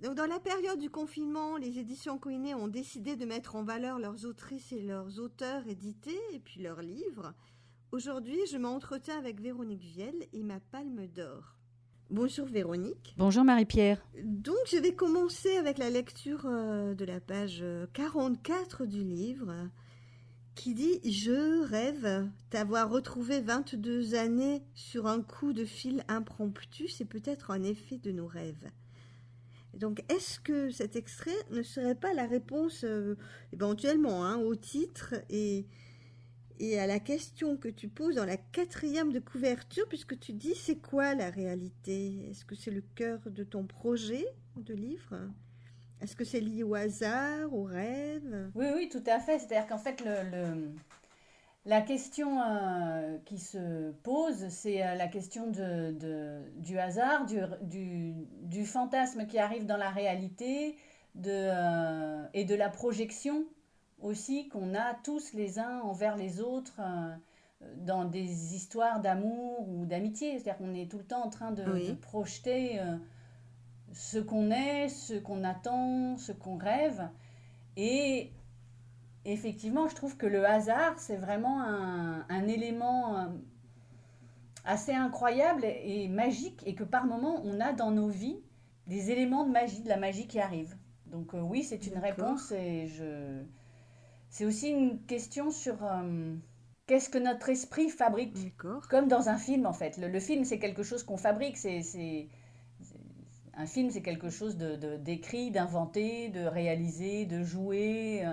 Donc, dans la période du confinement, les éditions Coinet ont décidé de mettre en valeur leurs autrices et leurs auteurs édités, et puis leurs livres. Aujourd'hui, je m'entretiens avec Véronique Viel et ma palme d'or. Bonjour Véronique. Bonjour Marie-Pierre. Donc, je vais commencer avec la lecture de la page 44 du livre qui dit « Je rêve t'avoir retrouvé 22 années sur un coup de fil impromptu, c'est peut-être un effet de nos rêves. » Donc, est-ce que cet extrait ne serait pas la réponse éventuellement au titre et à la question que tu poses dans la 4e de couverture, puisque tu dis c'est quoi la réalité? Est-ce que c'est le cœur de ton projet de livre? Est-ce que c'est lié au hasard, au rêve? Oui, tout à fait. C'est-à-dire qu'en fait, la question qui se pose, c'est la question du hasard, du fantasme qui arrive dans la réalité et de la projection aussi qu'on a tous les uns envers les autres dans des histoires d'amour ou d'amitié. C'est-à-dire qu'on est tout le temps en train de projeter ce qu'on est, ce qu'on attend, ce qu'on rêve. Et effectivement, je trouve que le hasard, c'est vraiment un élément assez incroyable et magique, et que par moments, on a dans nos vies des éléments de magie, de la magie qui arrive. Donc oui, c'est une réponse, et c'est aussi une question sur qu'est-ce que notre esprit fabrique. Comme dans un film, en fait. Le film, c'est quelque chose qu'on fabrique, un film, c'est quelque chose d'écrit, d'inventé, de réalisé, de joué.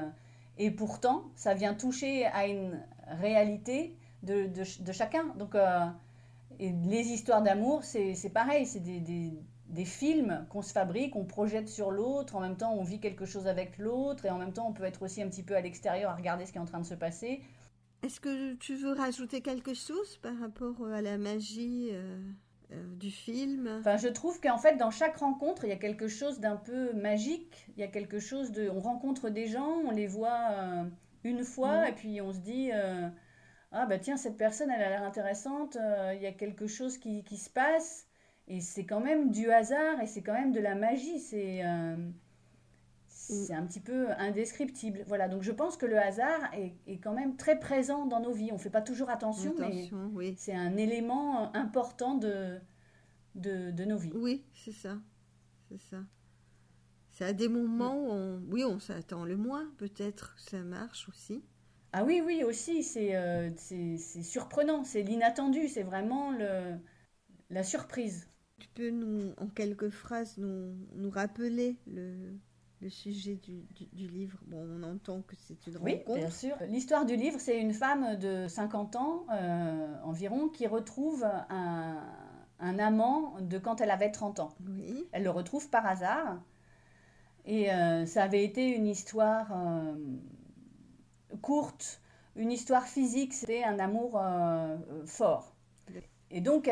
Et pourtant, ça vient toucher à une réalité de chacun. Donc, et les histoires d'amour, c'est pareil. C'est des films qu'on se fabrique, on projette sur l'autre. En même temps, on vit quelque chose avec l'autre. Et en même temps, on peut être aussi un petit peu à l'extérieur à regarder ce qui est en train de se passer. Est-ce que tu veux rajouter quelque chose par rapport à la magie du film? Enfin, je trouve qu'en fait, dans chaque rencontre, il y a quelque chose d'un peu magique. Il y a quelque chose de... On rencontre des gens, on les voit une fois, et puis on se dit ah bah tiens, cette personne, elle a l'air intéressante, il y a quelque chose qui se passe. Et c'est quand même du hasard, et c'est quand même de la magie. C'est un petit peu indescriptible. Voilà, donc je pense que le hasard est quand même très présent dans nos vies. On ne fait pas toujours attention, mais c'est un élément important de nos vies. Oui, c'est ça. C'est ça. C'est à des moments où on s'attend le moins, peut-être que ça marche aussi. Ah oui, aussi, c'est surprenant, c'est l'inattendu, c'est vraiment la surprise. Tu peux en quelques phrases, nous rappeler le sujet du livre? Bon, on entend que c'est une rencontre. Oui, bien sûr. L'histoire du livre, c'est une femme de 50 ans environ qui retrouve un amant de quand elle avait 30 ans. Oui. Elle le retrouve par hasard. Et ça avait été une histoire courte, une histoire physique, c'était un amour fort. Et donc,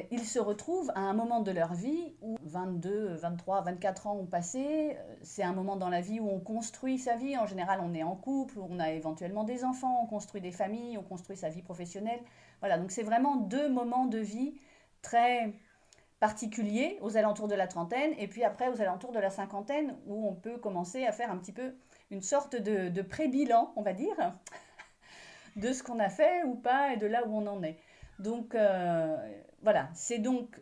ils se retrouvent à un moment de leur vie où 22, 23, 24 ans ont passé. C'est un moment dans la vie où on construit sa vie. En général, on est en couple, on a éventuellement des enfants, on construit des familles, on construit sa vie professionnelle. Voilà, donc c'est vraiment 2 moments de vie très particuliers aux alentours de la trentaine, et puis après aux alentours de la cinquantaine, où on peut commencer à faire un petit peu une sorte de pré-bilan, on va dire, de ce qu'on a fait ou pas et de là où on en est. Donc voilà, c'est donc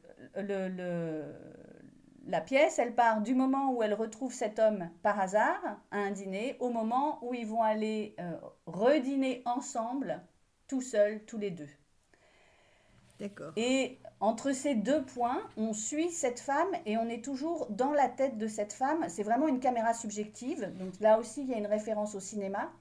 la pièce, elle part du moment où elle retrouve cet homme par hasard à un dîner, au moment où ils vont aller redîner ensemble, tout seuls, tous les deux. D'accord. Et entre ces 2 points, on suit cette femme et on est toujours dans la tête de cette femme. C'est vraiment une caméra subjective. Donc là aussi, il y a une référence au cinéma.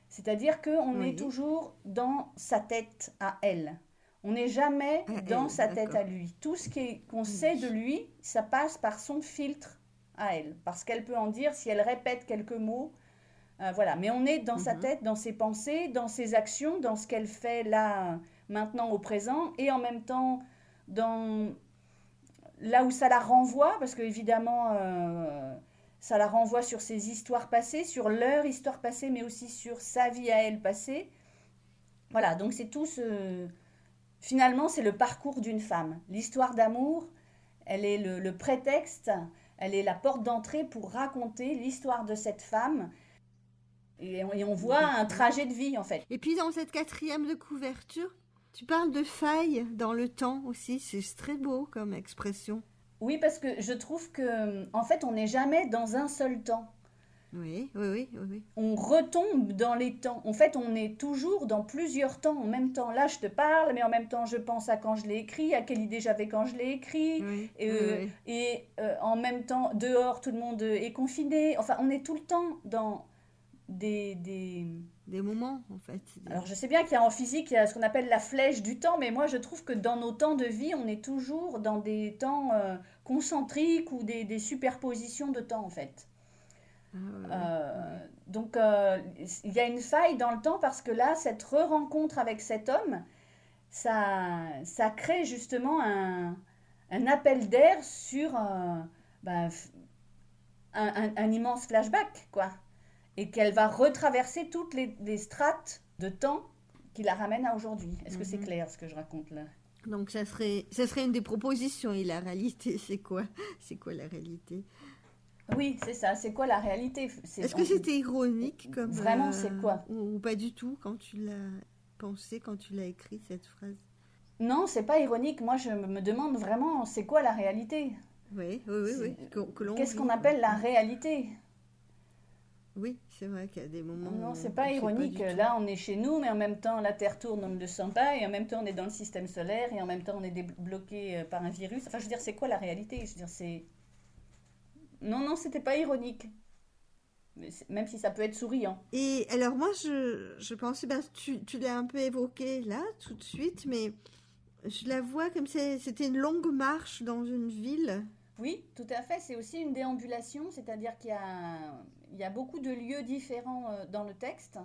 C'est-à-dire qu'on est toujours dans sa tête à elle. On n'est jamais dans sa tête à lui. Tout ce qu'on sait de lui, ça passe par son filtre à elle. Parce qu'elle peut en dire si elle répète quelques mots. Voilà. Mais on est dans sa tête, dans ses pensées, dans ses actions, dans ce qu'elle fait là, maintenant, au présent. Et en même temps, là où ça la renvoie, parce qu'évidemment, ça la renvoie sur ses histoires passées, sur leur histoire passée, mais aussi sur sa vie à elle passée. Voilà, donc c'est tout finalement, c'est le parcours d'une femme. L'histoire d'amour, elle est le prétexte, Elle est la porte d'entrée pour raconter l'histoire de cette femme. Et on voit un trajet de vie, en fait. Et puis dans cette 4e de couverture, tu parles de failles dans le temps aussi. C'est très beau comme expression. Oui, parce que je trouve que, en fait, on n'est jamais dans un seul temps. Oui, oui, oui, oui, oui. On retombe dans les temps. En fait, on est toujours dans plusieurs temps en même temps. Là, je te parle, mais en même temps, je pense à quand je l'ai écrit, à quelle idée j'avais quand je l'ai écrit. Oui, Et, oui, oui. en même temps, dehors, tout le monde est confiné. Enfin, on est tout le temps dans des... Des moments, en fait. Alors, je sais bien qu'il y a en physique, il y a ce qu'on appelle la flèche du temps, mais moi, je trouve que dans nos temps de vie, on est toujours dans des temps concentriques ou des superpositions de temps, en fait. Ah, ouais, ouais, ouais. Donc, il y a une faille dans le temps parce que là, cette re-rencontre avec cet homme, ça crée justement un appel d'air sur ben, un immense flashback, quoi. Et qu'elle va retraverser toutes les strates de temps qui la ramènent à aujourd'hui. Est-ce que c'est Mhm. clair ce que je raconte là? Donc ça serait une des propositions. Et la réalité, c'est quoi? C'est quoi la réalité? Oui, c'est ça. C'est quoi la réalité? Est-ce que c'était ironique comme Vraiment, c'est quoi? ou pas du tout quand tu l'as pensé, quand tu l'as écrit cette phrase? Non, c'est pas ironique. Moi, je me demande vraiment, c'est quoi la réalité? Oui, oui, oui, oui. Que l'on Qu'est-ce vit, qu'on quoi. appelle la réalité? Oui, c'est vrai qu'il y a des moments Non, où c'est on pas ne sait pas ironique. du tout. Là, on est chez nous, mais en même temps, la Terre tourne, on ne le sent pas, et en même temps, on est dans le système solaire, et en même temps, on est bloqué par un virus. Enfin, je veux dire, c'est quoi la réalité? Je veux dire, c'est... Non, non, c'était pas ironique. Même si ça peut être souriant. Et alors moi, je pensais, ben, tu l'as un peu évoqué là, tout de suite, mais je la vois comme si c'était une longue marche dans une ville. Oui, tout à fait. C'est aussi une déambulation, c'est-à-dire il y a beaucoup de lieux différents dans le texte.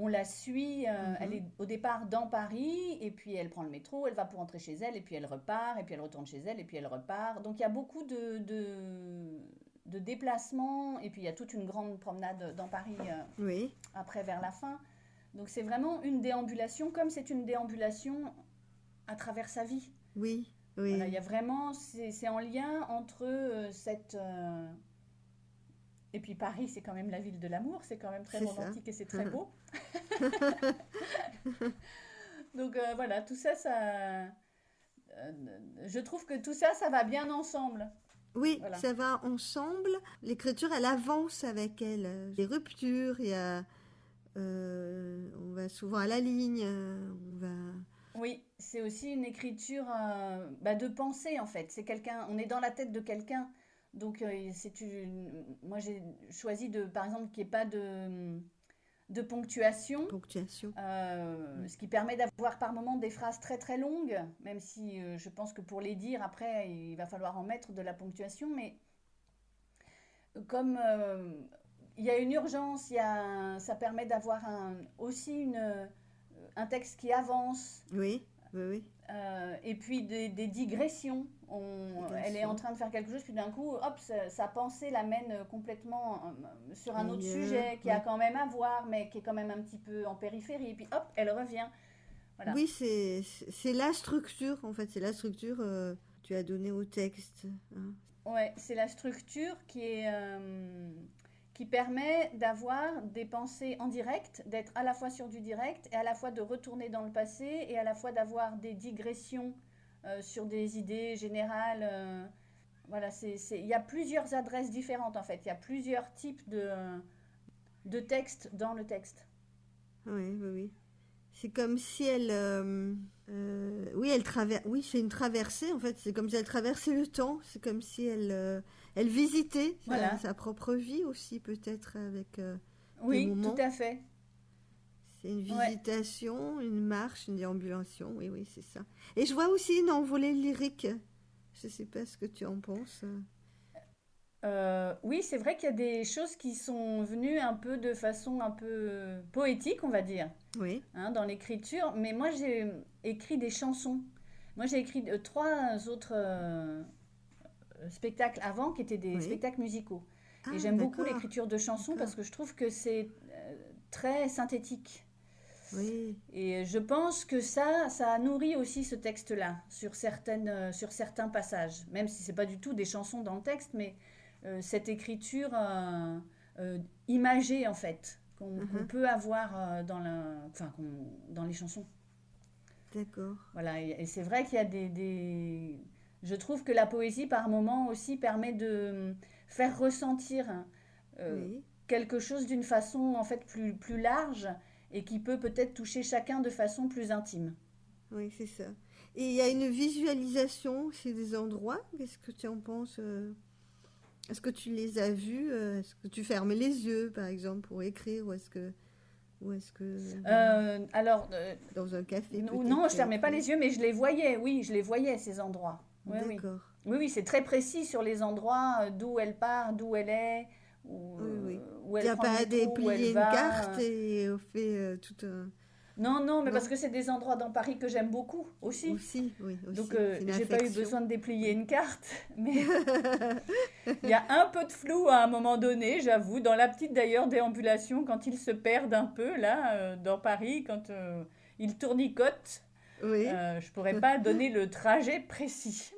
On la suit, elle Mhm. est au départ dans Paris, et puis elle prend le métro, elle va pour rentrer chez elle, et puis elle repart, et puis elle retourne chez elle, et puis elle repart. Donc il y a beaucoup de déplacements, et puis il y a toute une grande promenade dans Paris Oui, après vers la fin. Donc c'est vraiment une déambulation, comme c'est une déambulation à travers sa vie. oui, Voilà, il y oui, a vraiment, c'est en lien entre cette... Et puis Paris, c'est quand même la ville de l'amour, c'est quand même très c'est ça. romantique et c'est très beau. Donc voilà, tout ça, je trouve que tout ça, ça va bien ensemble. Oui, Voilà. ça va ensemble. L'écriture, elle avance avec elle. Les ruptures, on va souvent à la ligne, on va. Oui, c'est aussi une écriture bah, de pensée en fait. C'est quelqu'un, on est dans la tête de quelqu'un. Donc moi j'ai choisi par exemple qu'il n'y ait pas de ponctuation. Ponctuation. Ce qui permet d'avoir par moments des phrases très très longues, même si je pense que pour les dire après il va falloir en mettre de la ponctuation, mais comme il y a une urgence, ça permet d'avoir aussi un texte qui avance, Oui, oui, oui. et puis des digressions. Elle est en Digression. train de faire quelque chose, puis d'un coup, hop, sa pensée l'amène complètement sur un autre Ailleurs, sujet qui a oui. quand même à voir, mais qui est quand même un petit peu en périphérie, et puis hop, elle revient. Voilà. Oui, c'est la structure, en fait, c'est la structure que tu as donnée au texte, hein. Ouais, c'est la structure qui permet d'avoir des pensées en direct, d'être à la fois sur du direct et à la fois de retourner dans le passé et à la fois d'avoir des digressions sur des idées générales. Voilà, il y a plusieurs adresses différentes en fait. Il y a plusieurs types de textes dans le texte. Oui, oui, oui. C'est comme si elle, oui, oui, c'est une traversée en fait. C'est comme si elle traversait le temps. C'est comme si elle visitait Voilà. sa propre vie aussi peut-être avec des Oui, tout moments. à fait. C'est une Ouais. visitation, une marche, une déambulation. Oui, oui, c'est ça. Et je vois aussi une envolée lyrique. Je sais pas ce que tu en penses. Oui, c'est vrai qu'il y a des choses qui sont venues un peu de façon un peu poétique, on va dire, Oui. hein, dans l'écriture. Mais moi, j'ai écrit des chansons. Moi, j'ai écrit trois autres spectacles avant qui étaient des Oui. spectacles musicaux. Et Ah, j'aime beaucoup d'accord. l'écriture de chansons D'accord. parce que je trouve que c'est très synthétique. Oui. Et je pense que ça a nourri aussi ce texte-là sur certains passages, même si c'est pas du tout des chansons dans le texte, mais cette écriture imagée en fait qu'on Mhm. peut avoir dans les chansons. D'accord. Voilà, et c'est vrai qu'il y a Je trouve que la poésie, par moments aussi, permet de faire ressentir euh, Oui. quelque chose d'une façon en fait plus large et qui peut peut-être toucher chacun de façon plus intime. Oui, c'est ça. Et il y a une visualisation chez des endroits. Qu'est-ce que tu en penses Est-ce que tu les as vus Est-ce que tu fermes les yeux, par exemple, pour écrire ou est-ce que Alors, dans un café peut-être non, je tu as fermais pas écrit? les yeux, mais je les voyais, oui, je les voyais, ces endroits. Oui, oui. D'accord. Oui, oui, c'est très précis sur les endroits d'où elle part, d'où elle est, Oui, oui. où Tu elle n'as prend le pas métro, où elle déplié une carte va. et fait tout un... Non, non, mais parce Non? que c'est des endroits dans Paris que j'aime beaucoup aussi. Aussi, oui, Donc, aussi. C'est une j'ai pas eu affection. besoin de déplier Oui. une carte, mais il y a un peu de flou à un moment donné, j'avoue, dans la petite d'ailleurs déambulation, quand ils se perdent un peu là, dans Paris, quand ils tournicotent, Oui. je pourrais pas donner le trajet précis.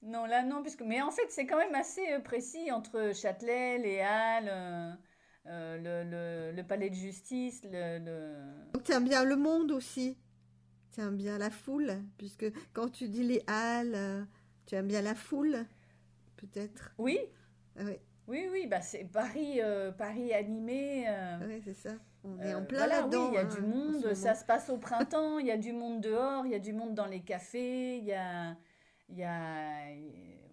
Non, là non, puisque... mais en fait c'est quand même assez précis entre Châtelet, les Halles, le palais de justice, Donc tu aimes bien le monde aussi. Tu aimes bien la foule, puisque quand tu dis les halles, tu aimes bien la foule, peut-être. Oui, Ah oui, oui, oui, bah c'est Paris, Paris animé. ah oui, c'est ça. On est en plein Voilà, oui, il là-dedans y a du en ce monde, ça moment. se passe au printemps, il y a du monde dehors, il y a du monde dans les cafés,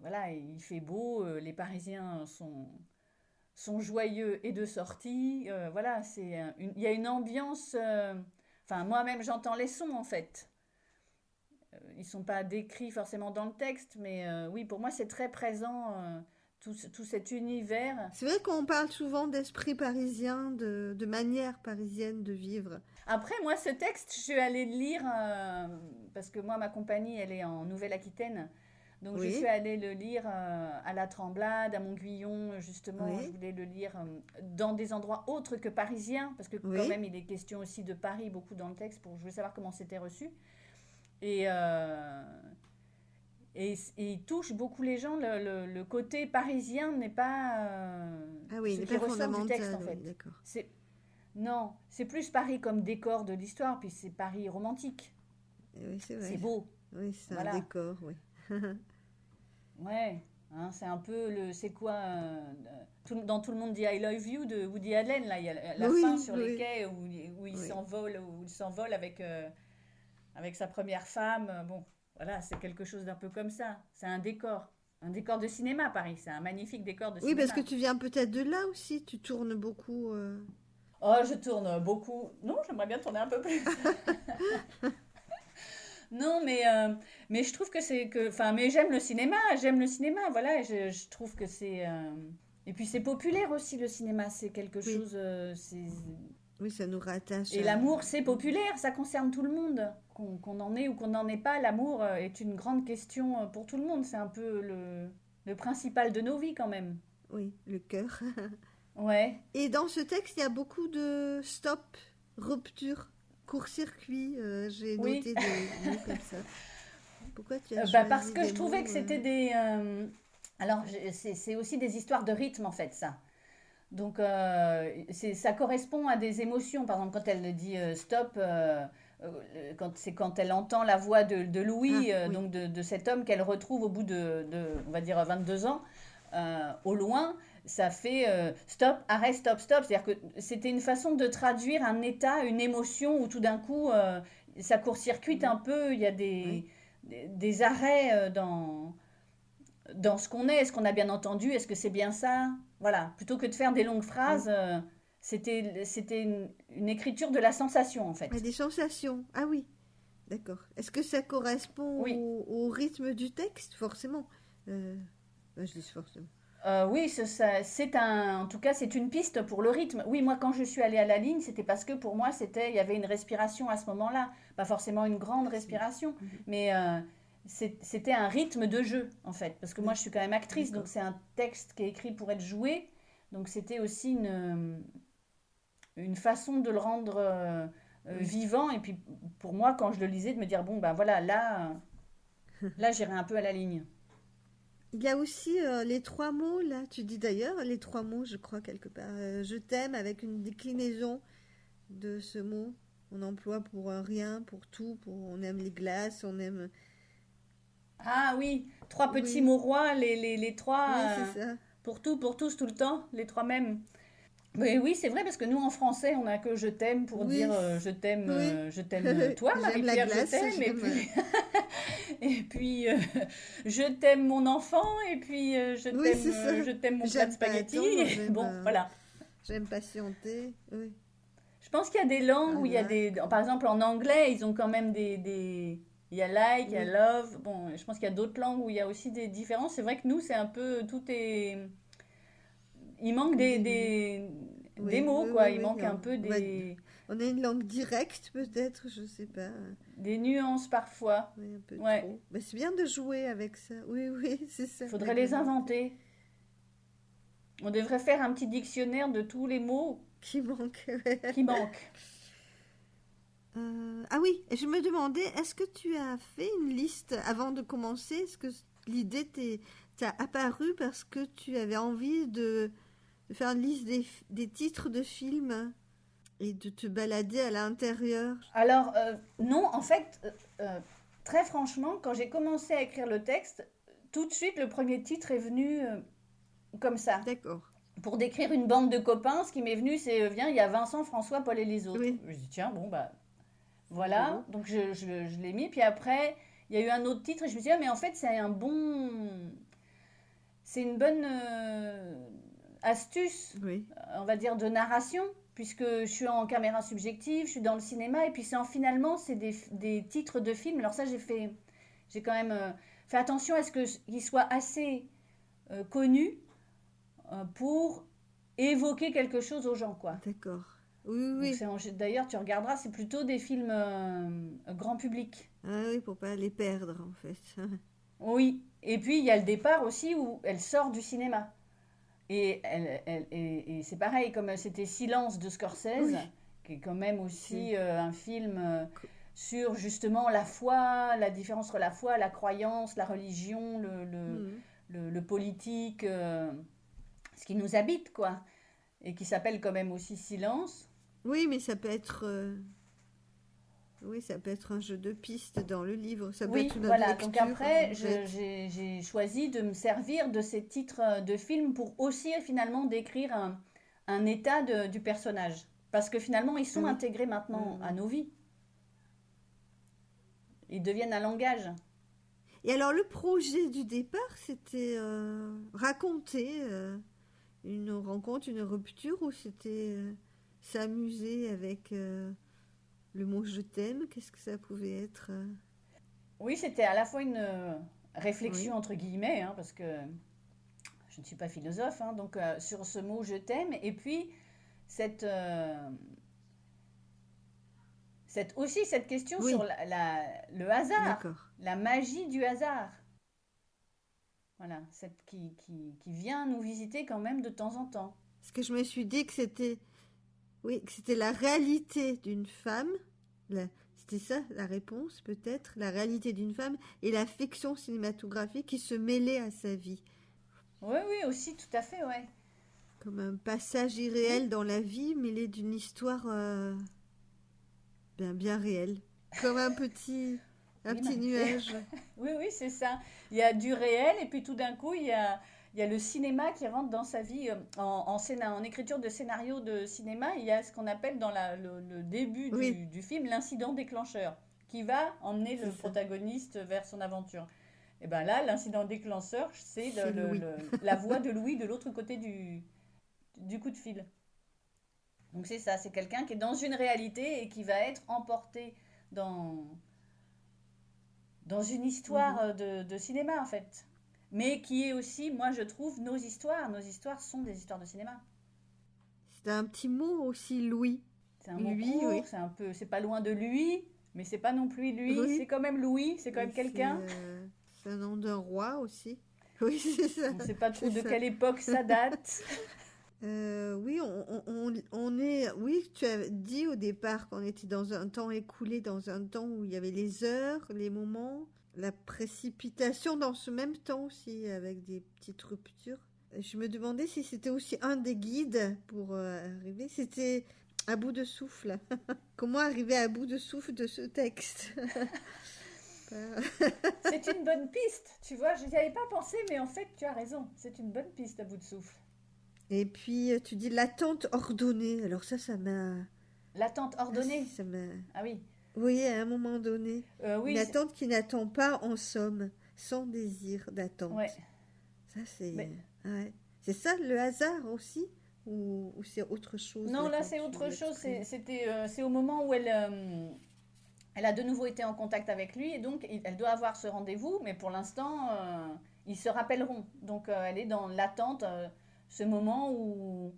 voilà, il fait beau, les Parisiens sont joyeux et de sortie, voilà, il y a une ambiance, enfin, moi-même j'entends les sons en fait. Ils sont pas décrits forcément dans le texte, mais oui, pour moi c'est très présent, tout cet univers. C'est vrai qu'on parle souvent d'esprit parisien, de manière parisienne de vivre. Après, moi, ce texte, je suis allée le lire parce que moi, ma compagnie, elle est en Nouvelle-Aquitaine. Donc, je suis Oui, allée le lire à la Tremblade, à Montguillon, justement. Je oui, voulais le lire dans des endroits autres que parisiens, parce que quand oui. même, il est question aussi de Paris, beaucoup dans le texte, je voulais savoir comment c'était reçu. Et, et il touche beaucoup les gens. Le côté parisien n'est pas Ah oui, il ce n'est qui pas ressort du texte, en fondamental, oui, fait. d'accord. C'est Non, c'est plus Paris comme décor de l'histoire, puis c'est Paris romantique. Oui, c'est C'est vrai. beau, Oui, c'est un voilà. décor, oui. Ouais, hein, c'est un peu c'est quoi dans Tout le monde dit I love you de Woody Allen, là, il y a la fin Oui, sur les oui, quais oui. où il s'envole avec sa première femme. Bon, voilà, c'est quelque chose d'un peu comme ça. C'est un décor de cinéma, Paris. C'est un magnifique décor de Oui, parce que cinéma. tu viens peut-être de là aussi, tu tournes beaucoup. Oh, je tourne beaucoup. Non, j'aimerais bien tourner un peu plus. Non, mais je trouve que enfin, mais j'aime le cinéma, voilà, je trouve que et puis c'est populaire aussi le cinéma, c'est quelque Oui, chose, oui, ça nous rattache et à... l'amour c'est populaire, ça concerne tout le monde, qu'on en ait ou qu'on n'en ait pas, l'amour est une grande question pour tout le monde, c'est un peu le principal de nos vies quand même. Oui, le cœur. Ouais. Et dans ce texte, il y a beaucoup de stop, rupture, court-circuit. J'ai Oui. noté des mots comme ça. Pourquoi tu as Bah parce choisi que des je trouvais mots que c'était des alors c'est aussi des histoires de rythme en fait ça. Donc, ça correspond à des émotions. Par exemple, quand elle dit stop, quand elle entend la voix de Ah, Louis, oui. donc de cet homme qu'elle retrouve au bout on va dire, 22 ans, au loin, ça fait stop, arrête, stop, stop. C'est-à-dire que c'était une façon de traduire un état, une émotion où tout d'un coup, ça court-circuite un Mhm. peu. Il y a Oui. des arrêts dans ce qu'on est. Est-ce qu'on a bien entendu? Est-ce que c'est bien ça? Voilà, plutôt que de faire des longues Oui. phrases, c'était une écriture de la sensation en Ah, fait. des sensations. Ah oui, d'accord. Est-ce que ça correspond Oui, au rythme du texte? Forcément. Euh, je dis forcément. oui, en tout cas, c'est une piste pour le rythme. Oui, moi, quand je suis allée à la ligne, c'était parce que pour moi, il y avait une respiration à ce moment-là, pas forcément une grande Merci. respiration, Mhm. mais c'était un rythme de jeu en fait, parce que moi, Oui, je suis quand même actrice, donc d'accord. c'est un texte qui est écrit pour être joué, donc c'était aussi une façon de le rendre vivant. Et puis pour moi, quand je le lisais, de me dire, bon, ben voilà, là j'irai un peu à la ligne. Il y a aussi les trois mots, là, tu dis d'ailleurs, les trois mots, je crois, quelque part. Je t'aime avec une déclinaison de ce mot. On emploie pour rien, pour tout, pour on aime les glaces, on aime... Ah oui, trois petits Oui, mots rois, les trois, oui, c'est ça. pour tout, pour tous, tout le temps, les trois mêmes. Mais oui, c'est vrai, parce que nous, en français, on a que je t'aime pour dire Oui, oui. je t'aime toi, J'aime la Marie-Pierre, je glace, t'aime, et j'aime... puis, et puis je t'aime mon enfant, et puis Oui, c'est ça. je t'aime mon plat de J'aime pas spaghettis. attendre, Bon, voilà. j'aime patienter. Oui. Je pense qu'il y a des langues où il y a Voilà. des... Par exemple, en anglais, ils ont quand même il y a like, il y a Oui, love. Bon, je pense qu'il y a d'autres langues où il y a aussi des différences. C'est vrai que nous, c'est un peu... Tout est... Il manque des... des Oui, mots, oui, oui, quoi. Il oui. manque un peu On a une langue directe, peut-être, je sais pas. des nuances parfois. Oui, un peu Ouais, trop. Mais c'est bien de jouer avec ça. Oui, oui, c'est ça, il la faudrait les grammatique. inventer. On devrait faire un petit dictionnaire de tous les mots Qui manque. qui manquent. Ah oui, et je me demandais, est-ce que tu as fait une liste avant de commencer? Est-ce que l'idée t'a apparu parce que tu avais envie de faire une liste des titres de films et de te balader à l'intérieur? Alors, non, en fait, très franchement, quand j'ai commencé à écrire le texte, tout de suite, le premier titre est venu comme ça. D'accord. Pour décrire une bande de copains, ce qui m'est venu, c'est, viens, il y a Vincent, François, Paul et les autres. Oui, Je dis, tiens, bon, bah, voilà. rigolo. Donc, je l'ai mis. Puis après, il y a eu un autre titre et je me suis dit, ah, mais en fait, c'est une bonne astuce, Oui, on va dire, de narration, puisque je suis en caméra subjective, je suis dans le cinéma, et puis finalement, c'est des titres de films. Alors ça, j'ai quand même fait attention à ce qu'ils soient assez connus pour évoquer quelque chose aux gens, quoi. d'accord. Oui, Donc oui. d'ailleurs, tu regarderas, c'est plutôt des films grand public. Ah oui, pour pas les perdre, en fait. Oui. Et puis, il y a le départ aussi où elle sort du cinéma. Et c'est pareil, comme c'était Silence de Scorsese, Oui, qui est quand même c'est... aussi un film co- sur justement la foi, la différence entre la foi, la croyance, la religion, Mhm. le politique, ce qui nous habite, quoi. Et qui s'appelle quand même aussi Silence. Oui, mais ça peut être... Oui, ça peut être un jeu de pistes dans le livre. Ça peut être Oui, une autre voilà. Donc lecture, après, en fait. j'ai choisi de me servir de ces titres de films pour aussi finalement décrire un état du personnage. Parce que finalement, ils sont Oui, intégrés oui, maintenant à oui. nos vies. Ils deviennent un langage. Et alors, le projet du départ, c'était raconter une rencontre, une rupture, ou c'était s'amuser avec le mot je t'aime? Qu'est-ce que ça pouvait être Oui, c'était à la fois une réflexion Oui, entre guillemets, hein, parce que je ne suis pas philosophe, hein, donc sur ce mot je t'aime, et puis cette, euh, aussi cette question sur oui, le hasard, d'accord. la magie du hasard. Voilà, qui vient nous visiter quand même de temps en temps. Parce que je me suis dit que c'était, oui, que c'était la réalité d'une femme. C'était ça la réponse, peut-être, la réalité d'une femme et la fiction cinématographique qui se mêlait à sa vie, Oui, oui, aussi, tout à fait, ouais. comme un passage Oui, irréel dans la vie mêlé d'une histoire bien, bien réelle, comme un oui, petit Marie-Pierre. nuage. Oui, oui, c'est ça. Il y a du réel et puis tout d'un coup, il y a le cinéma qui rentre dans sa vie. En écriture de scénario de cinéma, il y a ce qu'on appelle dans le début Oui, du film l'incident déclencheur qui va emmener c'est le ça. protagoniste vers son aventure. Et bien là, l'incident déclencheur, c'est C'est Louis. la voix de Louis de l'autre côté du coup de fil. Donc c'est ça, c'est quelqu'un qui est dans une réalité et qui va être emporté dans, dans une histoire Mhm. de cinéma en fait. Mais qui est aussi, moi je trouve, nos histoires. Nos histoires sont des histoires de cinéma. C'est un petit mot aussi, Louis. C'est un mot Lui, court, oui. c'est un peu, c'est pas loin de lui, mais c'est pas non plus lui, c'est Oui. quand même Louis, c'est quand Et même quelqu'un. c'est un nom d'un roi aussi. Oui, c'est ça. On sait pas trop C'est de ça. quelle époque ça date. Oui, on est. Oui, tu as dit au départ qu'on était dans un temps écoulé, dans un temps où il y avait les heures, les moments, la précipitation dans ce même temps aussi, avec des petites ruptures. Je me demandais si c'était aussi un des guides pour arriver. C'était à bout de souffle. Comment arriver à bout de souffle de ce texte? C'est une bonne piste, tu vois, je n'y avais pas pensé, mais en fait, tu as raison, c'est une bonne piste à bout de souffle. Et puis tu dis l'attente ordonnée. Alors ça m'a, L'attente ordonnée, ça m'a. ah oui, Oui, à un moment donné, une oui, attente qui n'attend pas en somme, sans désir ouais, d'attente. Ça c'est, mais ouais. C'est ça le hasard aussi, ou c'est autre chose non, là là quand c'est tu autre chose, l'exprimes. c'est au moment où elle a de nouveau été en contact avec lui, et donc elle doit avoir ce rendez-vous, mais pour l'instant, ils se rappelleront. Donc elle est dans l'attente, ce moment où,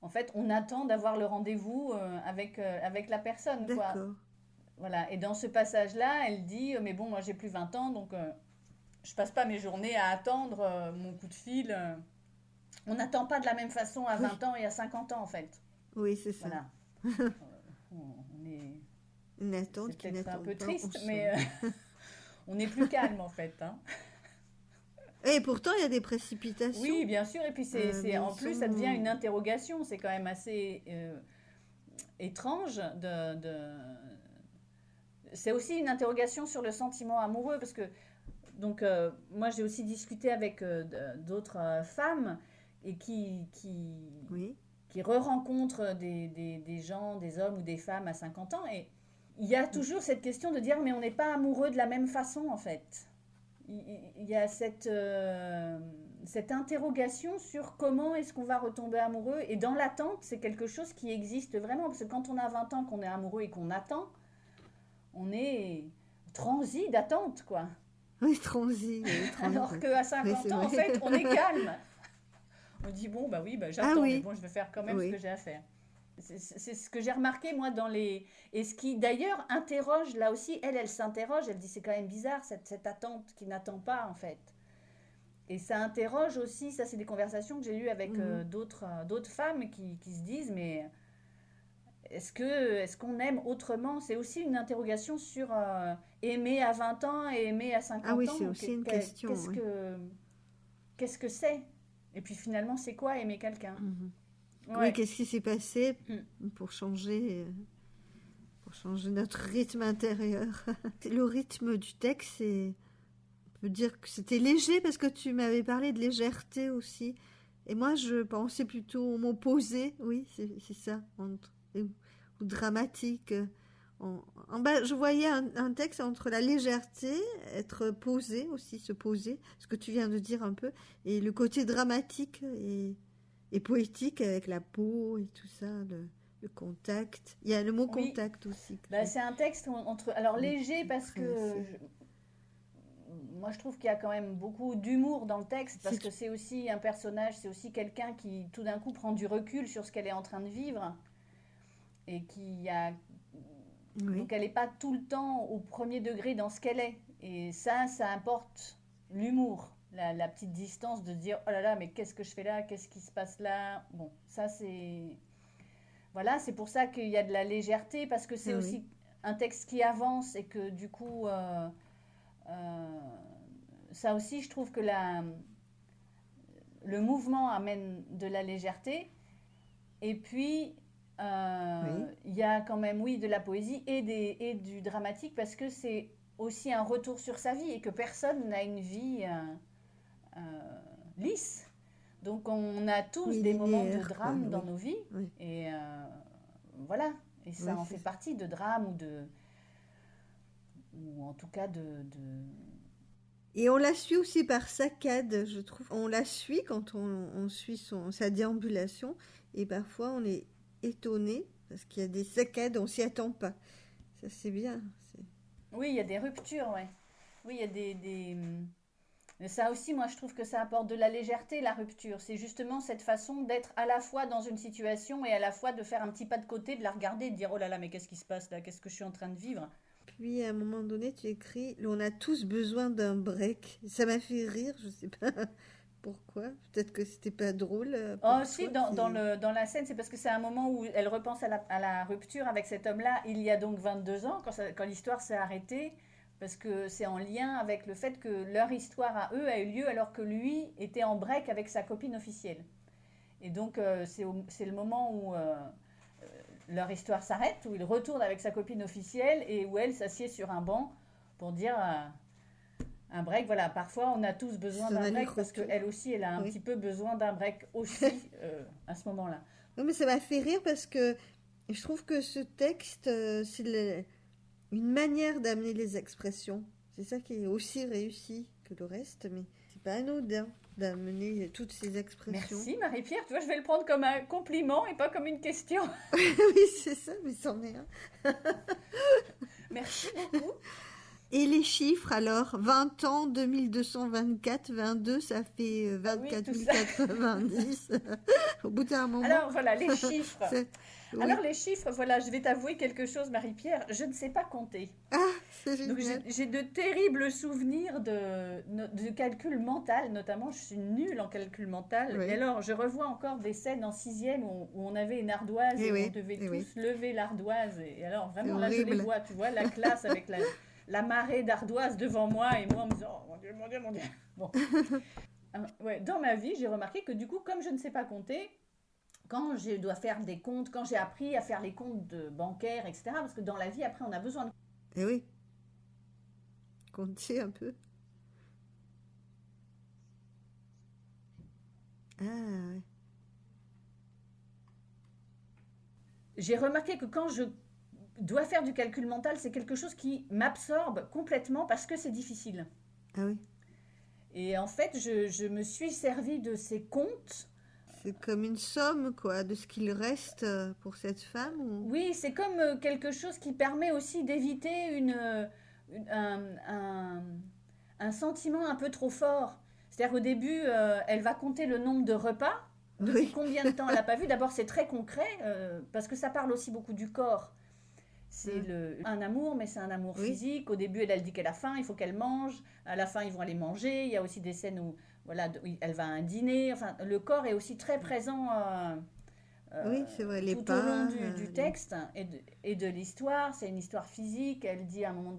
en fait, on attend d'avoir le rendez-vous avec la personne, quoi. D'accord. Voilà, et dans ce passage-là, elle dit, mais bon, moi j'ai plus 20 ans, donc je passe pas mes journées à attendre mon coup de fil. On n'attend pas de la même façon à Oui, 20 ans et à 50 ans, en fait. oui, c'est ça. Voilà. On est... Une C'est attente qui peut-être un n'attend peu pas en triste, mais somme. on est plus calme, en fait, hein. Et pourtant, il y a des précipitations, Oui, bien sûr, et puis mais ils en plus, ça devient sont. une interrogation. C'est quand même assez étrange C'est aussi une interrogation sur le sentiment amoureux, parce que donc moi j'ai aussi discuté avec d'autres femmes et Oui, qui re-rencontrent des gens, des hommes ou des femmes à 50 ans, et il y a toujours cette question de dire mais on n'est pas amoureux de la même façon en fait. Il y a cette interrogation sur comment est-ce qu'on va retomber amoureux, et dans l'attente c'est quelque chose qui existe vraiment, parce que quand on a 20 ans qu'on est amoureux et qu'on attend, on est transi d'attente quoi. oui, transi, oui, Alors transi. qu'à Oui, 50 c'est ans, vrai. en fait, on est calme. On dit, bon, bah oui, bah, Ah j'attends, mais oui, bon, je vais faire quand même ce que oui. j'ai à faire. C'est ce que j'ai remarqué, moi, dans les... Et ce qui, d'ailleurs, interroge, là aussi, elle s'interroge, elle dit, c'est quand même bizarre, cette attente qui n'attend pas, en fait. Et ça interroge aussi, ça, c'est des conversations que j'ai eues avec Mhm. d'autres femmes qui se disent, mais est-ce qu'on aime autrement? C'est aussi une interrogation sur aimer à 20 ans et aimer à Ah oui, 50 c'est ans. aussi une question, oui. Qu'est-ce que c'est? Et puis finalement, c'est quoi aimer quelqu'un? Mhm. Oui, Ouais. qu'est-ce qui s'est passé Mm. pour pour changer notre rythme intérieur? Le rythme du texte, on peut dire que c'était léger parce que tu m'avais parlé de légèreté aussi. Et moi, je pensais plutôt au mot posé, oui, c'est ça, ou dramatique. En bas, je voyais un texte entre la légèreté, être posé aussi, se poser, ce que tu viens de dire un peu, et le côté dramatique et poétique avec la peau et tout ça, le contact. Il y a le mot Oui, contact aussi que bah, c'est un texte entre... Alors mais léger parce très, que moi je trouve qu'il y a quand même beaucoup d'humour dans le texte, parce que c'est, c'est aussi un personnage, c'est aussi quelqu'un qui tout d'un coup prend du recul sur ce qu'elle est en train de vivre, et qui a... oui, Donc elle n'est pas tout le temps au premier degré dans ce qu'elle est. Et ça importe l'humour, la petite distance de dire oh là là, mais qu'est-ce que je fais là? Qu'est-ce qui se passe là? Bon, ça c'est... Voilà, c'est pour ça qu'il y a de la légèreté, parce que c'est ah oui, aussi un texte qui avance, et que du coup, euh, ça aussi, je trouve que le mouvement amène de la légèreté. Et puis, oui, il y a quand même, oui, de la poésie et du dramatique, parce que c'est aussi un retour sur sa vie, et que personne n'a une vie lisse. Donc on a tous oui, des moments de linéaire, quoi, drame dans oui, nos vies, oui, et voilà, et ça oui, en c'est fait ça. partie de drame, ou en tout cas Et on la suit aussi par saccades, je trouve. On la suit quand on suit sa déambulation, et parfois on est étonné parce qu'il y a des saccades, on s'y attend pas. Ça, c'est bien. Oui, il y a des ruptures, ouais. Oui, il y a mais ça aussi, moi, je trouve que ça apporte de la légèreté, la rupture. C'est justement cette façon d'être à la fois dans une situation, et à la fois de faire un petit pas de côté, de la regarder, de dire, oh là là, mais qu'est-ce qui se passe là? Qu'est-ce que je suis en train de vivre? Puis à un moment donné, tu écris, on a tous besoin d'un break. Ça m'a fait rire, je sais pas. Pourquoi? Peut-être que c'était pas drôle Oh, pour si, toi. dans la scène, c'est parce que c'est un moment où elle repense à la rupture avec cet homme-là, il y a donc 22 ans, quand l'histoire s'est arrêtée, parce que c'est en lien avec le fait que leur histoire à eux a eu lieu alors que lui était en break avec sa copine officielle. Et donc, c'est le moment où leur histoire s'arrête, où il retourne avec sa copine officielle et où elle s'assied sur un banc pour dire un break. Voilà, parfois on a tous besoin d'un Sonner le break parce retour. qu'elle aussi, elle a un Oui. petit peu besoin d'un break aussi à ce moment-là. Non, mais ça m'a fait rire parce que je trouve que ce texte, une manière d'amener les expressions. C'est ça qui est aussi réussi que le reste, mais c'est pas anodin d'amener toutes ces expressions. Merci Marie-Pierre, tu vois, je vais le prendre comme un compliment et pas comme une question. Oui, c'est ça, mais c'en est un. Merci beaucoup. Et les chiffres alors, 20 ans, 2224, 22, ça fait Ah oui, 24 tout ça. 090. Au bout d'un moment, Alors voilà, les chiffres. c'est... Alors Oui. les chiffres, voilà, je vais t'avouer quelque chose Marie-Pierre, je ne sais pas compter. Ah, c'est Donc génial. j'ai de terribles souvenirs de calcul mental, notamment je suis nulle en calcul mental. Et Oui. alors je revois encore des scènes en sixième où on avait une ardoise Et et où on oui, devait et oui. tous lever l'ardoise. Et alors C'est vraiment là je les horrible. vois, tu vois, la classe avec la marée d'ardoises devant moi et moi en me disant oh mon Dieu, mon Dieu, mon Dieu. Bon. Ouais, dans ma vie j'ai remarqué que du coup comme je ne sais pas compter, quand je dois faire des comptes, quand j'ai appris à faire les comptes bancaires, etc., parce que dans la vie après on a besoin de... Et oui, comptez un peu. Ah, ouais. J'ai remarqué que quand je dois faire du calcul mental, c'est quelque chose qui m'absorbe complètement parce que c'est difficile. Ah oui. Et en fait, je me suis servi de ces comptes. C'est comme une somme, quoi, de ce qu'il reste pour cette femme ou... Oui, c'est comme quelque chose qui permet aussi d'éviter une- un, un- un sentiment un peu trop fort. C'est-à-dire qu'au début, elle va compter le nombre de repas, depuis Oui, combien de temps elle n'a pas vu. D'abord, c'est très concret, parce que ça parle aussi beaucoup du corps. C'est hein, un amour, mais c'est un amour oui, physique. Au début, elle dit qu'elle a faim, il faut qu'elle mange. À la fin, ils vont aller manger. Il y a aussi des scènes où, voilà, où elle va à un dîner. Enfin, le corps est aussi très présent oui, c'est vrai, les tout au long pas, du texte et de l'histoire. C'est une histoire physique. Elle dit à un moment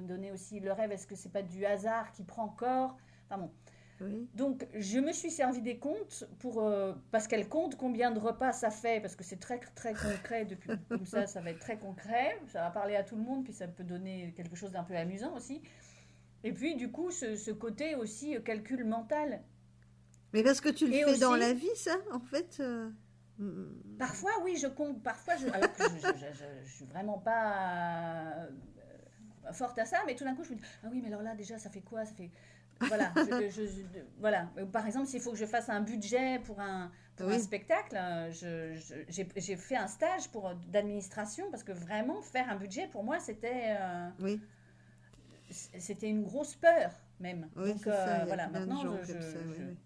donné aussi, le rêve, est-ce que c'est pas du hasard qui prend corps? Enfin bon. oui, Donc, je me suis servi des comptes parce qu'elle compte combien de repas ça fait, parce que c'est très, très concret. Depuis, comme ça va être très concret. Ça va parler à tout le monde, puis ça peut donner quelque chose d'un peu amusant aussi. Et puis, du coup, ce côté aussi calcul mental. mais parce que tu le Et fais dans aussi, la vie, ça, en fait. Mm, parfois, oui, je compte. Parfois, alors que je suis vraiment pas forte à ça, mais tout d'un coup, je me dis, ah oui, mais alors là, déjà, ça fait quoi? Ça fait... Voilà, voilà. Par exemple, s'il faut que je fasse un budget pour un oui, spectacle, j'ai fait un stage d'administration parce que vraiment, faire un budget, pour moi, oui, c'était une grosse peur, même. oui, Donc, c'est ça, il y a voilà, plein de maintenant, gens comme ça, oui, oui.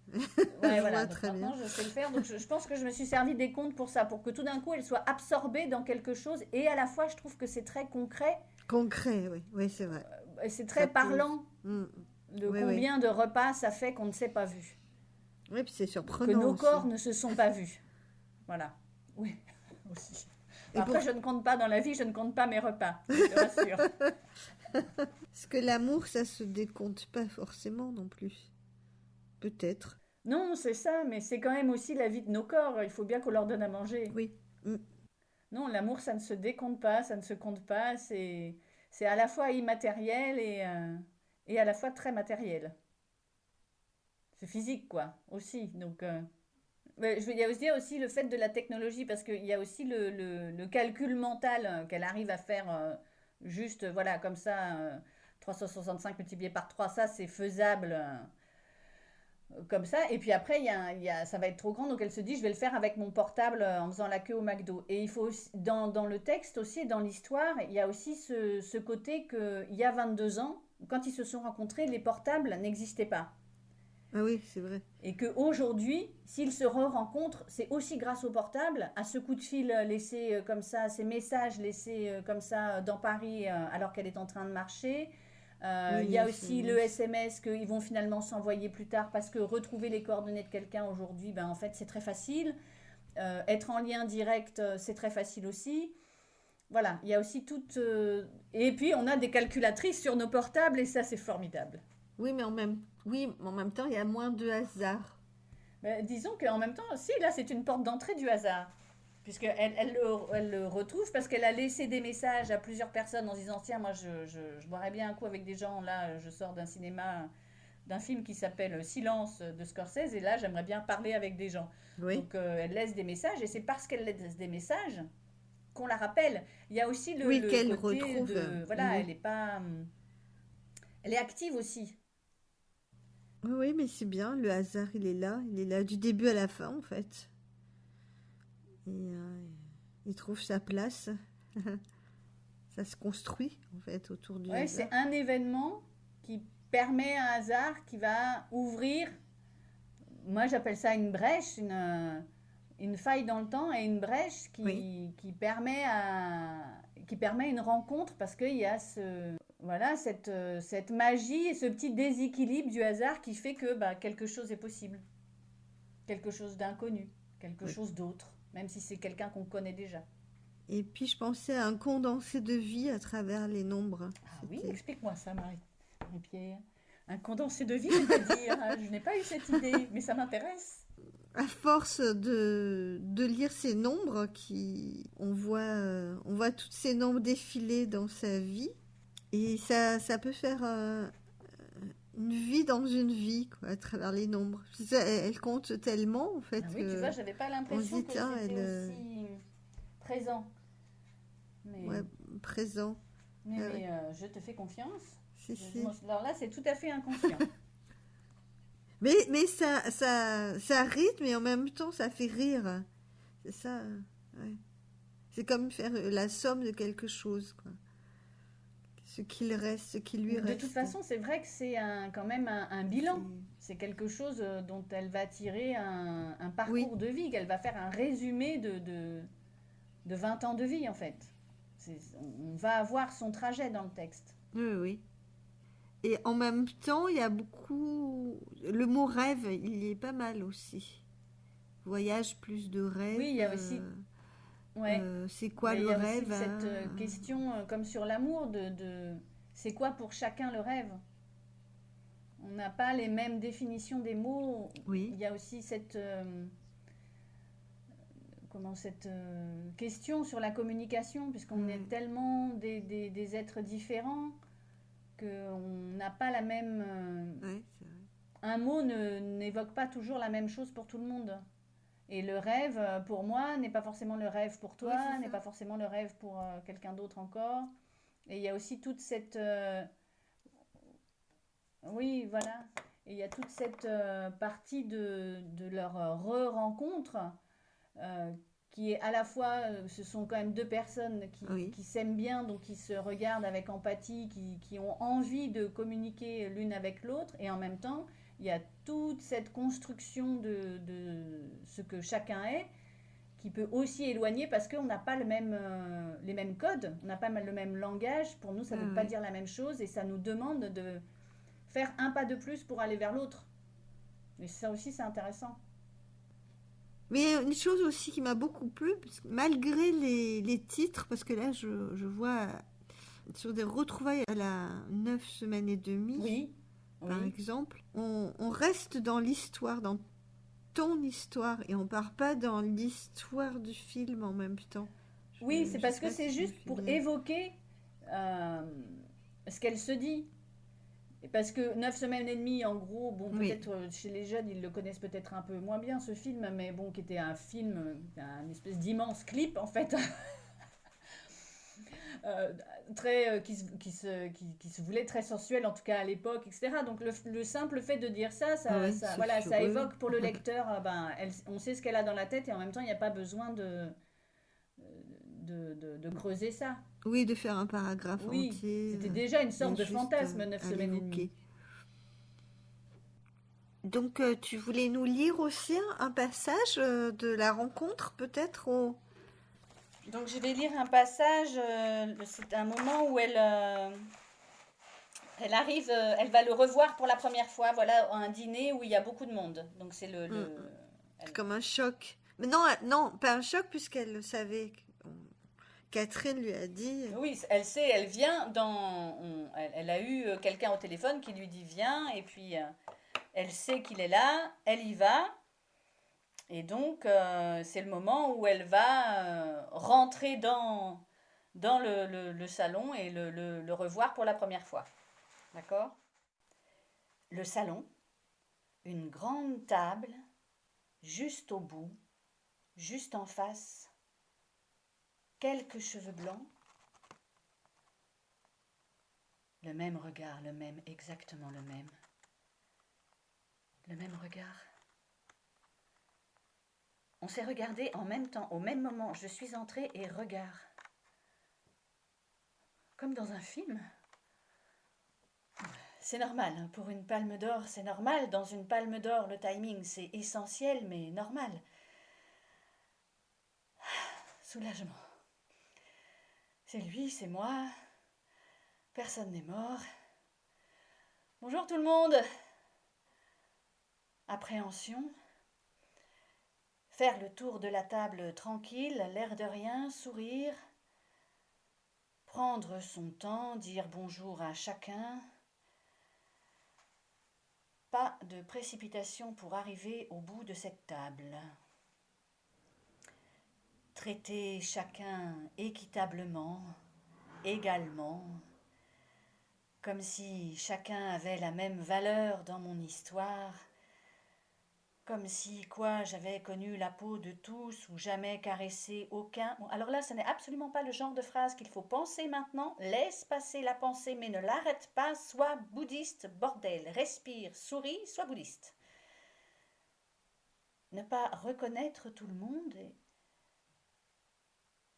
ouais, Je voilà, vois donc très bien. maintenant, je sais le faire. Donc, je pense que je me suis servi des comptes pour ça, pour que tout d'un coup, elle soit absorbée dans quelque chose. Et à la fois, je trouve que c'est très concret, Concret, oui, oui, c'est vrai. et c'est Ça très pose. parlant Mm, de oui, oui. combien de repas ça fait qu'on ne s'est pas vu. Oui, puis c'est Que surprenant nos corps aussi. ne se sont pas vus. Voilà. Oui, aussi. Et pour Après, je ne compte pas dans la vie, je ne compte pas mes repas, je te rassure. Parce que l'amour, ça se décompte pas forcément non plus. Peut-être. Non, c'est ça, mais c'est quand même aussi la vie de nos corps. Il faut bien qu'on leur donne à manger. Oui. Mm. Non, l'amour, ça ne se décompte pas, ça ne se compte pas. C'est à la fois immatériel et à la fois très matériel. C'est physique, quoi, aussi. Donc, ouais, il y a aussi le fait de la technologie, parce qu'il y a aussi le calcul mental qu'elle arrive à faire juste, voilà, comme ça, 365 multiplié par 3 ça, c'est faisable comme ça. Et puis après, ça va être trop grand, donc elle se dit, je vais le faire avec mon portable en faisant la queue au McDo. Et il faut aussi, dans le texte aussi, et dans l'histoire, il y a aussi ce côté qu'il y a 22 ans, quand ils se sont rencontrés, les portables n'existaient pas. Ah oui, c'est vrai. Et qu'aujourd'hui, s'ils se rencontrent, c'est aussi grâce au portable, à ce coup de fil laissé comme ça, ces messages laissés comme ça dans Paris alors qu'elle est en train de marcher, Il Oui, y a les aussi le SMS. SMS qu'ils vont finalement s'envoyer plus tard parce que retrouver les coordonnées de quelqu'un aujourd'hui, ben, en fait, c'est très facile. Être en lien direct, c'est très facile aussi. Voilà, il y a aussi toute... Et puis, on a des calculatrices sur nos portables et ça, c'est formidable. Oui, mais en même temps, il y a moins de hasard. Mais disons qu'en même temps, si, là, c'est une porte d'entrée du hasard. Elle le retrouve parce qu'elle a laissé des messages à plusieurs personnes en disant, tiens, moi, je boirais bien un coup avec des gens. Là, je sors d'un cinéma, d'un film qui s'appelle Silence de Scorsese, et là, j'aimerais bien parler avec des gens. Oui, Donc, elle laisse des messages, et c'est parce qu'elle laisse des messages qu'on la rappelle. Il y a aussi oui, le qu'elle côté retrouve. de... Voilà, Oui, elle est pas... Elle est active aussi. oui, mais c'est bien, le hasard, il est là du début à la fin, en fait. Et il trouve sa place. Ça se construit, en fait, autour du Ouais, c'est hasard. un événement qui permet un hasard qui va ouvrir, moi j'appelle ça une brèche, une faille dans le temps et une brèche Oui, qui permet une rencontre parce qu'il y a voilà, cette magie et ce petit déséquilibre du hasard qui fait que bah, quelque chose est possible, quelque chose d'inconnu, quelque oui. chose d'autre, même si c'est quelqu'un qu'on connaît déjà. Et puis, je pensais à un condensé de vie à travers les nombres. Ah oui, C'était explique-moi ça, Marie-Pierre. Un condensé de vie, c'est-à-dire, je n'ai pas eu cette idée, mais ça m'intéresse. à force de lire ces nombres on voit tous ces nombres défiler dans sa vie. Et ça peut faire une vie dans une vie, quoi, à travers les nombres. Elle compte tellement, en Ah fait, oui, tu vois, que j'avais pas on se l'impression dit, que tiens, c'était aussi présent. Mais, ouais, présent. Ah ouais. je te fais confiance. Si, si. Alors là, c'est tout à fait inconscient. Mais ça rythme et en même temps, ça fait rire. C'est ça, ouais. C'est comme faire la somme de quelque chose, quoi. Ce qu'il reste, ce qui lui De toute reste. façon, c'est vrai que c'est quand même un C'est... bilan. C'est quelque chose dont elle va tirer un Oui, parcours de vie, qu'elle va faire un résumé de 20 ans de vie, en fait. On va avoir son trajet dans le texte. oui, oui. Et en même temps, il y a beaucoup... Le mot rêve, il y est pas mal aussi. Voyage plus de rêve. Oui, il y a aussi, ouais, C'est quoi mais il le y a aussi rêve, cette hein? question, comme sur l'amour, c'est quoi pour chacun le rêve? On n'a pas les mêmes définitions des mots. Oui, Il y a aussi cette question sur la communication, puisqu'on est ouais, tellement des êtres différents qu'on n'a pas la même... ouais, c'est vrai. un mot n'évoque pas toujours la même chose pour tout le monde. Et le rêve, pour moi, n'est pas forcément le rêve pour Oui, c'est toi, n'est ça. pas forcément le rêve pour quelqu'un d'autre encore. Et il y a aussi toute cette... oui, voilà. Et il y a toute cette partie de leur re-rencontre euh, qui est à la fois, ce sont quand même deux personnes Oui, qui s'aiment bien, donc qui se regardent avec empathie, qui ont envie de communiquer l'une avec l'autre, et en même temps, il y a toute cette construction de ce que chacun est, qui peut aussi éloigner parce qu'on n'a pas les mêmes codes, on n'a pas le même langage, pour nous ça ne veut ah pas ouais. dire la même chose, et ça nous demande de faire un pas de plus pour aller vers l'autre. Et ça aussi c'est intéressant. Mais une chose aussi qui m'a beaucoup plu, parce que malgré les titres, parce que là je vois sur des retrouvailles à la 9 semaines et demie, Oui, par oui. exemple, on reste dans l'histoire, dans ton histoire, et on part pas dans l'histoire du film en même temps. Oui, c'est Je parce sais que pas c'est si je me juste fais pour bien. évoquer euh, ce qu'elle se dit. Et parce que 9 semaines et demie, en gros, bon, Oui, peut-être chez les jeunes, ils le connaissent peut-être un peu moins bien ce film, mais bon, qui était un film, un espèce d'immense clip en fait, euh, qui se voulait très sensuel, en tout cas à l'époque, etc. Donc le simple fait de dire oui, c'est voilà, ça sulfureux. évoque pour le lecteur, ben, on sait ce qu'elle a dans la tête et en même temps, il n'y a pas besoin de creuser ça. Oui, de faire un paragraphe Oui, entier. c'était déjà une Il y a sorte de juste fantasme, neuf à semaines et demie. l'évoquer. Donc, tu voulais nous lire aussi un passage de la rencontre, peut-être Donc je vais lire un passage, c'est un moment où Elle arrive, elle va le revoir pour la première fois, voilà, à un dîner où il y a beaucoup de monde. Donc c'est Mm. C'est elle- comme un choc. Mais non, non, pas un choc puisqu'elle le savait. Catherine lui a dit. oui, elle sait, elle vient elle a eu quelqu'un au téléphone qui lui dit viens, et puis elle sait qu'il est là, elle y va, et donc c'est le moment où elle va rentrer dans le salon et le revoir pour la première fois. D'accord? Le salon, une grande table, juste au bout, juste en face, quelques cheveux blancs, le même regard, le même, exactement le même regard. On s'est regardé en même temps, au même moment. Je suis entrée et regard. Comme dans un film. C'est normal, hein, pour une palme d'or, c'est normal. Dans une palme d'or, le timing, c'est essentiel, mais normal. Soulagement. C'est lui, c'est moi. Personne n'est mort. Bonjour tout le monde. Appréhension. Faire le tour de la table tranquille, l'air de rien, sourire. Prendre son temps, dire bonjour à chacun. Pas de précipitation pour arriver au bout de cette table. Traiter chacun équitablement, également, comme si chacun avait la même valeur dans mon histoire, comme si j'avais connu la peau de tous ou jamais caressé aucun. Bon, alors là, ce n'est absolument pas le genre de phrase qu'il faut penser maintenant. Laisse passer la pensée, mais ne l'arrête pas. Sois bouddhiste, bordel. Respire, souris, sois bouddhiste. Ne pas reconnaître tout le monde et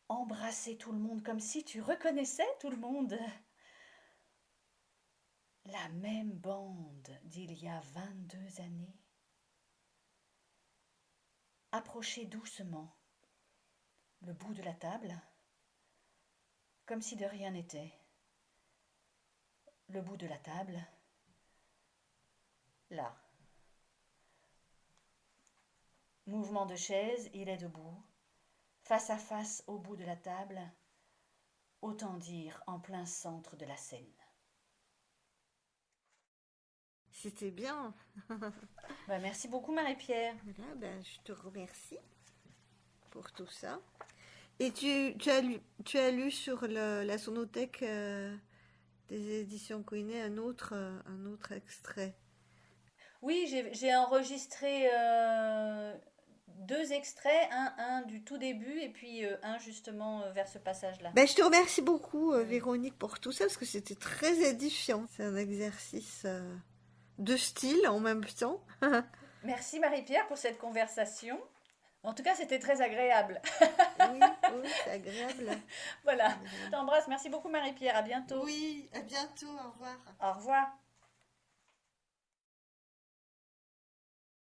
embrasser tout le monde comme si tu reconnaissais tout le monde. La même bande d'il y a 22 années. Approcher doucement le bout de la table, comme si de rien n'était. Le bout de la table, là. Mouvement de chaise, il est debout, face à face au bout de la table, autant dire en plein centre de la scène. C'était bien. Merci beaucoup Marie-Pierre. Voilà, ben, je te remercie pour tout ça. Et tu as lu sur la sonothèque des éditions Queenie un autre extrait. Oui, j'ai enregistré 2 extraits, un du tout début et puis un justement vers ce passage-là. Ben, je te remercie beaucoup, Oui. Véronique, pour tout ça, parce que c'était très édifiant. C'est un exercice de style en même temps. Merci Marie-Pierre pour cette conversation. En tout cas, c'était très agréable. Oui, oui, c'est agréable. Voilà, Agréable. je t'embrasse. Merci beaucoup Marie-Pierre. À bientôt. Oui, à bientôt, au revoir. Au revoir.